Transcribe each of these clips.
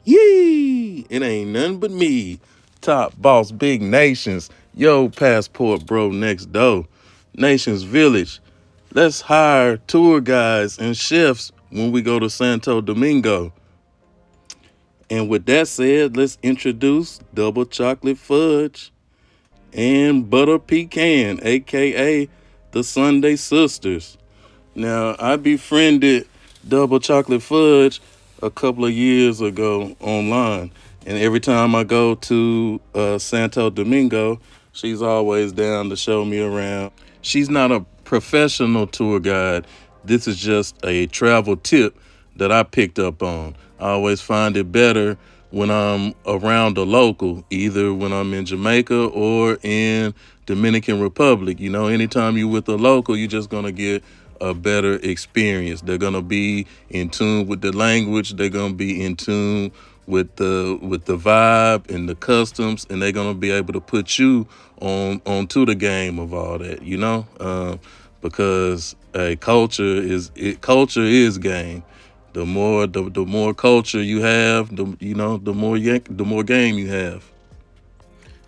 Yee! It ain't nothing but me. Top boss, big nations. Yo, passport bro next door. Nations Village. Let's hire tour guides and chefs when we go to Santo Domingo. And with that said, let's introduce double chocolate fudge and butter pecan, aka the Sunday Sisters. Now, I befriended Double Chocolate Fudge a couple of years ago online, and every time I go to Santo Domingo, she's always down to show me around. She's not a professional tour guide. This is just a travel tip that I picked up on. I always find it better when I'm around a local, either when I'm in Jamaica or in Dominican Republic. You know, anytime you're with a local, you're just gonna get a better experience. They're gonna be in tune with the language. They're gonna be in tune with the vibe and the customs, and they're gonna be able to put you onto the game of all that. Because culture is game. The more culture you have, the more game you have.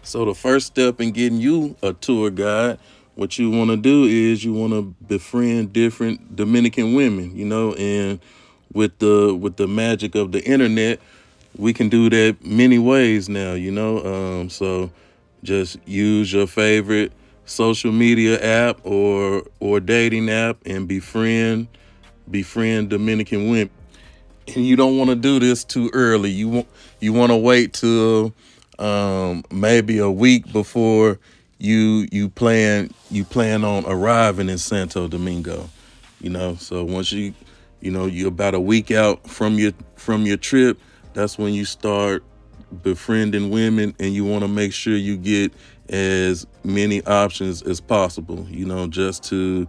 So the first step in getting you a tour guide, what you want to do is you want to befriend different Dominican women, and with the magic of the internet, we can do that many ways now. So just use your favorite social media app or dating app and befriend Dominican women. And you don't want to do this too early. You want to wait till maybe a week before you plan on arriving in Santo Domingo. So once you're about a week out from your trip, that's when you start befriending women, and you want to make sure you get as many options as possible. Just to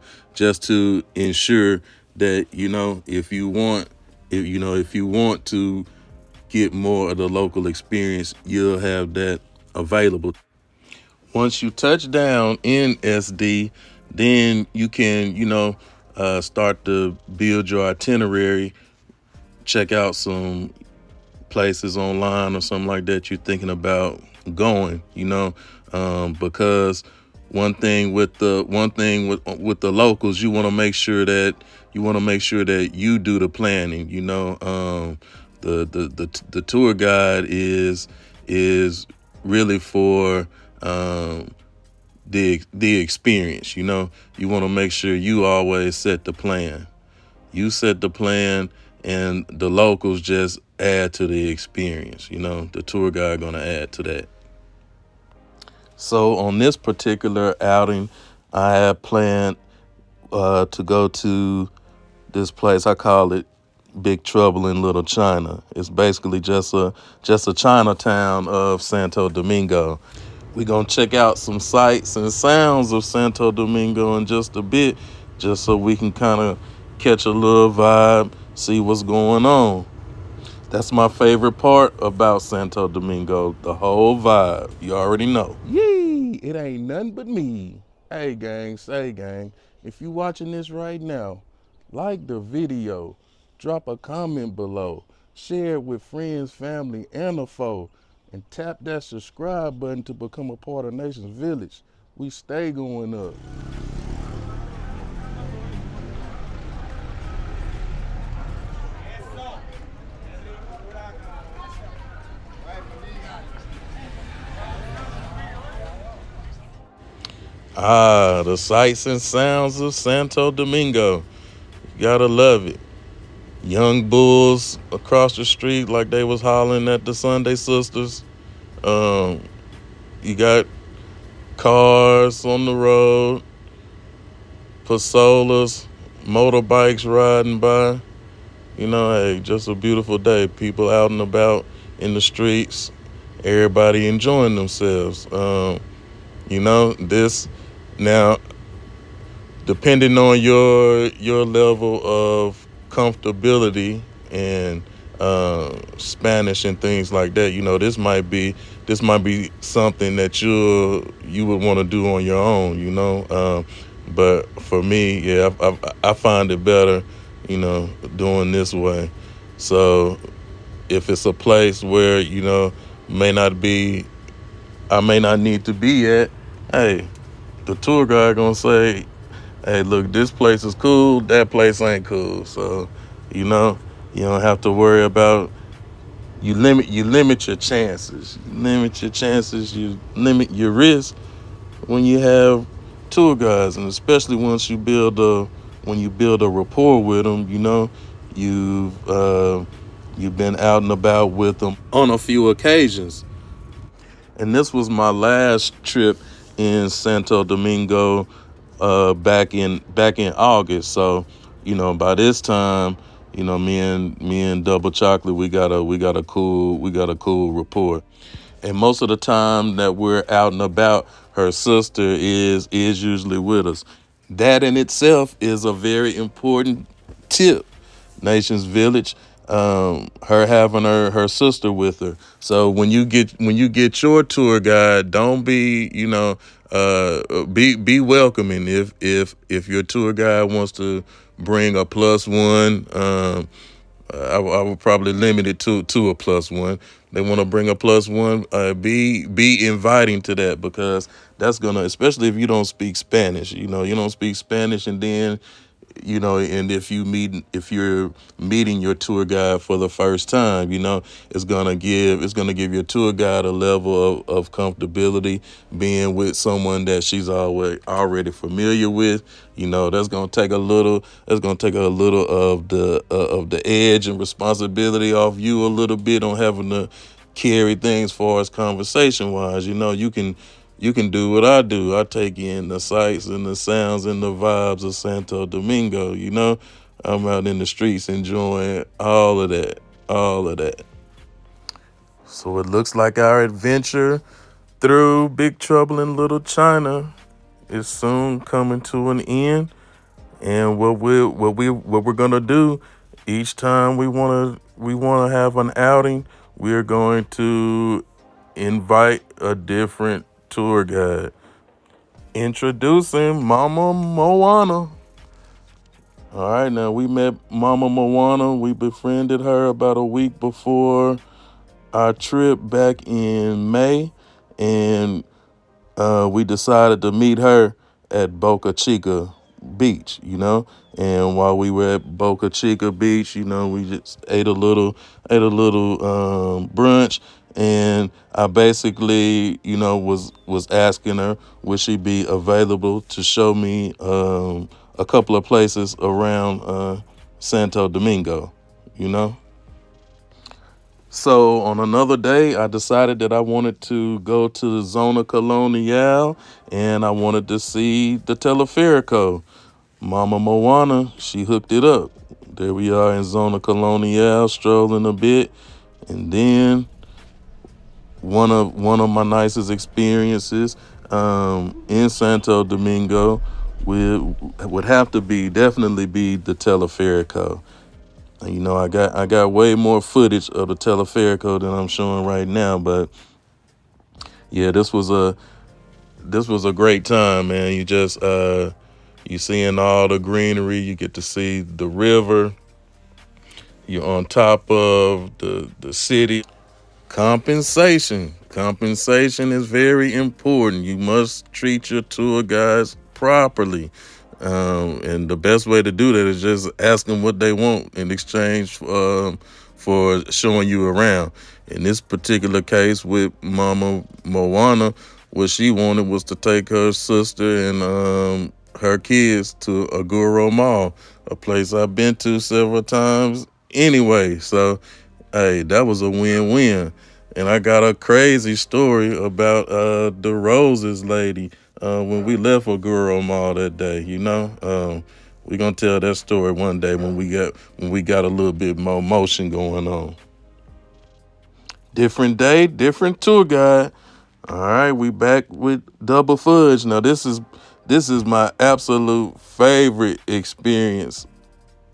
ensure that if you want to get more of the local experience, you'll have that available. Once you touch down in SD, then you can, start to build your itinerary, check out some places online or something like that you're thinking about going, because one thing with the locals, you want to make sure that you do the planning. The tour guide is really for the experience. You want to make sure you always set the plan. You set the plan, and the locals just add to the experience. The tour guide gonna add to that. So on this particular outing, I have planned to go to this place. I call it Big Trouble in Little China. It's basically just a Chinatown of Santo Domingo. We're going to check out some sights and sounds of Santo Domingo in just a bit, just so we can kind of catch a little vibe, see what's going on. That's my favorite part about Santo Domingo, the whole vibe. You already know. Yee! It ain't nothing but me. Hey, gang, say, gang, if you watching this right now, like the video, drop a comment below, share it with friends, family, and a foe, and tap that subscribe button to become a part of Nations Village. We stay going up. The sights and sounds of Santo Domingo. You gotta love it. Young bulls across the street like they was hollering at the Sunday Sisters. You got cars on the road, pasolas, motorbikes riding by. Hey, just a beautiful day. People out and about in the streets. Everybody enjoying themselves. This now, depending on your level of comfortability and Spanish and things like that, this might be something that you would want to do on your own. But for me, yeah, I find it better, doing this way. So if it's a place where may not be, I may not need to be at, hey, the tour guide gonna say, hey, look, this place is cool, that place ain't cool. So, you know, you don't have to worry about, you limit your chances. You limit your chances, you limit your risk when you have tour guides, and especially when you build a rapport with them, you've been out and about with them on a few occasions. And this was my last trip in Santo Domingo, back in August. So, by this time, me and Double Chocolate, we got a cool rapport. And most of the time that we're out and about, her sister is usually with us. That in itself is a very important tip. Nations Village, her having her sister with her. So when you get your tour guide, don't be be welcoming. If your tour guide wants to bring a plus one, I would probably limit it to a plus one. They want to bring a plus one. Be inviting to that, because that's gonna, especially if you don't speak Spanish. You don't speak Spanish, and then and if you're meeting your tour guide for the first time, it's gonna give your tour guide a level of comfortability being with someone that she's already familiar with. That's gonna take a little of the edge and responsibility off you a little bit on having to carry things far as conversation wise. You can do what I do. I take in the sights and the sounds and the vibes of Santo Domingo. I'm out in the streets enjoying all of that. All of that. So it looks like our adventure through Big Trouble in Little China is soon coming to an end. And what we're gonna do each time we wanna have an outing, we're going to invite a different tour guide. Introducing Mama Moana. All right, now we met Mama Moana. We befriended her about a week before our trip back in May, and we decided to meet her at Boca Chica Beach. And while we were at Boca Chica Beach, we just ate a little brunch, and I basically, was asking her, would she be available to show me a couple of places around Santo Domingo, you know. So on another day, I decided that I wanted to go to the Zona Colonial, and I wanted to see the Teleferico. Mama Moana, she hooked it up. There we are in Zona Colonial, strolling a bit, and then one of my nicest experiences in Santo Domingo would have to definitely be the Teleferico. I got way more footage of the Teleferico than I'm showing right now, but yeah, this was a great time, man. You seeing all the greenery, you get to see the river, you're on top of the city. Compensation is very important. You must treat your tour guides properly. And the best way to do that is just ask them what they want in exchange for showing you around. In this particular case with Mama Moana, what she wanted was to take her sister and her kids to Aguro Mall, a place I've been to several times anyway. So, hey, that was a win-win. And I got a crazy story about the Roses lady when we left Aguro Mall that day. We're gonna tell that story one day when we got a little bit more motion going on. Different day, different tour guide. All right, we back with Double Fudge. Now this is my absolute favorite experience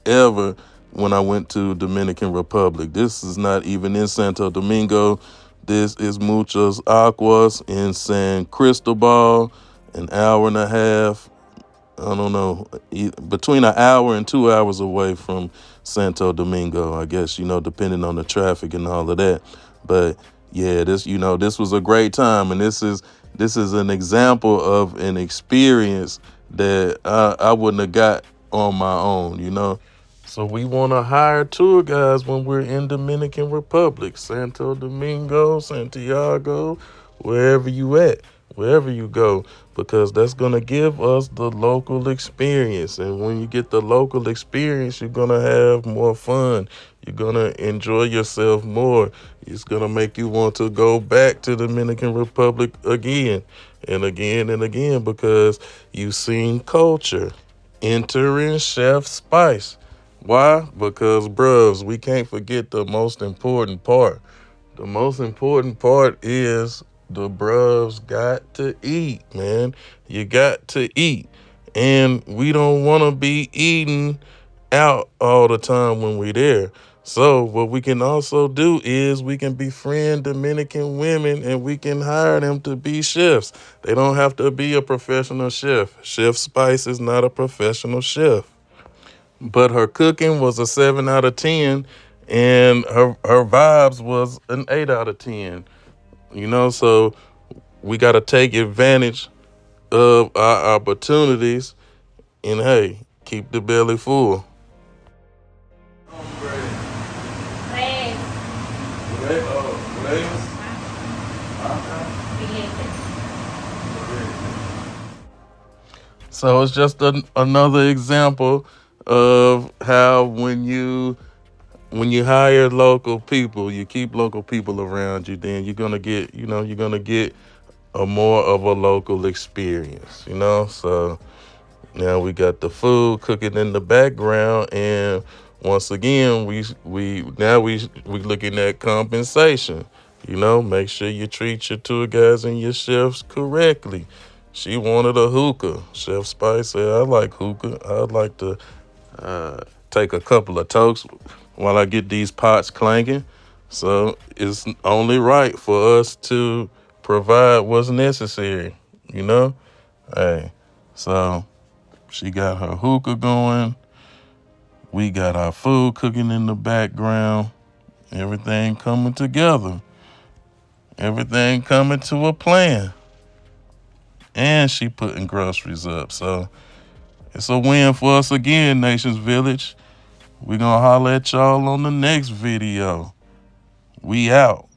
ever when I went to Dominican Republic. This is not even in Santo Domingo. This is Muchos Aguas in San Cristobal, an hour and a half I don't know, between an hour and 2 hours away from Santo Domingo, I guess, depending on the traffic and all of that. But yeah, this was a great time. And this is an example of an experience that I wouldn't have got on my own. So we want to hire tour guides when we're in Dominican Republic, Santo Domingo, Santiago, wherever you at, wherever you go, because that's going to give us the local experience. And when you get the local experience, you're going to have more fun. You're going to enjoy yourself more. It's going to make you want to go back to Dominican Republic again and again and again because you've seen culture. Entering Chef Spice. Why? Because, bruhs, we can't forget the most important part. The most important part is the bruhs got to eat, man. You got to eat. And we don't want to be eating out all the time when we're there. So what we can also do is we can befriend Dominican women and we can hire them to be chefs. They don't have to be a professional chef. Chef Spice is not a professional chef. But her cooking was a 7 out of 10 and her vibes was an 8 out of 10. So we got to take advantage of our opportunities and hey, keep the belly full. So it's just another example of how when you hire local people, you keep local people around you, then you're gonna get a more of a local experience. So now we got the food cooking in the background, and once again, we looking at compensation. Make sure you treat your tour guides and your chefs correctly. She wanted a hookah. Chef Spice said, "I like hookah. I'd like to take a couple of tokes while I get these pots clanking." So it's only right for us to provide what's necessary. Hey, so she got her hookah going. We got our food cooking in the background. Everything coming together. Everything coming to a plan. And she putting groceries up. So it's a win for us again, Nations Village. We're going to holler at y'all on the next video. We out.